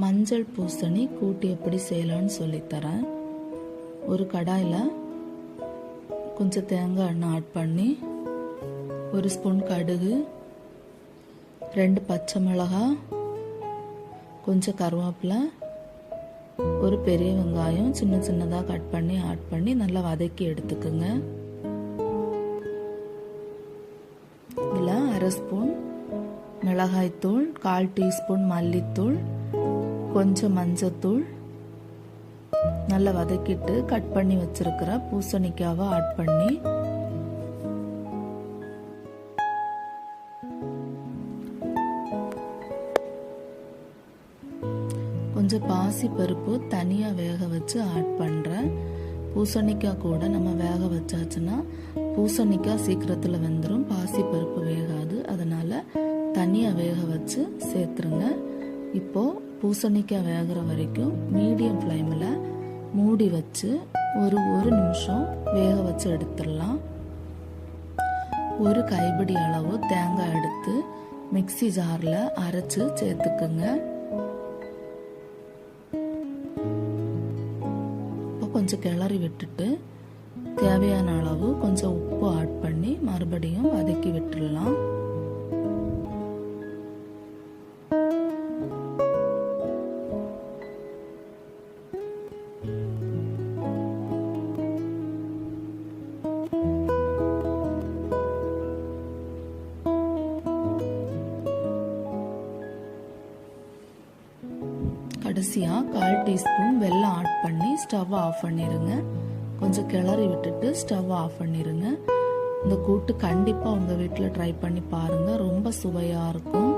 மஞ்சள் பூசணி கூட்டு எப்படி செய்யலான்னு சொல்லித்தரேன். ஒரு கடாயில் கொஞ்சம் தேங்காய் எண்ணெய் ஆட் பண்ணி 1 ஸ்பூன் கடுகு, 2 பச்சை மிளகாய், கொஞ்சம் கருவேப்பிலை, ஒரு பெரிய வெங்காயம் சின்ன சின்னதாக கட் பண்ணி ஆட் பண்ணி நல்லா வதக்கி எடுத்துக்குங்க. இதில் 1/2 ஸ்பூன் மிளகாய்த்தூள், 1/4 டீஸ்பூன் மல்லித்தூள், கொஞ்சம் மஞ்சத்தூள் நல்லா வதக்கிட்டு கட் பண்ணி வச்சிருக்கிற பூசணிக்காவை ஆட் பண்ணி கொஞ்சம் பாசி பருப்பு தனியாக வேக வச்சு ஆட் பண்ணுறேன். பூசணிக்காய் கூட நம்ம வேக வச்சாச்சுன்னா பூசணிக்காய் சீக்கிரத்தில் வெந்துடும், பாசி பருப்பு வேகாது. அதனால் தனியாக வேக வச்சு சேர்த்துருங்க. இப்போது பூசணிக்காய் வேகிற வரைக்கும் மீடியம் ஃப்ளேமில் மூடி வச்சு ஒரு நிமிஷம் வேக வச்சு எடுத்துடலாம். ஒரு கைப்பிடி அளவு தேங்காய் எடுத்து மிக்ஸி ஜாரில் அரைச்சு சேர்த்துக்குங்க. இப்போ கொஞ்சம் கிளறி விட்டுட்டு தேவையான அளவு கொஞ்சம் உப்பு ஆட் பண்ணி மறுபடியும் வதக்கி விட்டுடலாம். கடைசியாக 1/4 டீஸ்பூன் வெல்லம் ஆட் பண்ணி ஸ்டவ் ஆஃப் பண்ணிடுங்க. கொஞ்சம் கிளறி விட்டுட்டு ஸ்டவ் ஆஃப் பண்ணிடுங்க. இந்த கூட்டு கண்டிப்பாக உங்கள் வீட்டில் ட்ரை பண்ணி பாருங்கள், ரொம்ப சுவையாக இருக்கும்.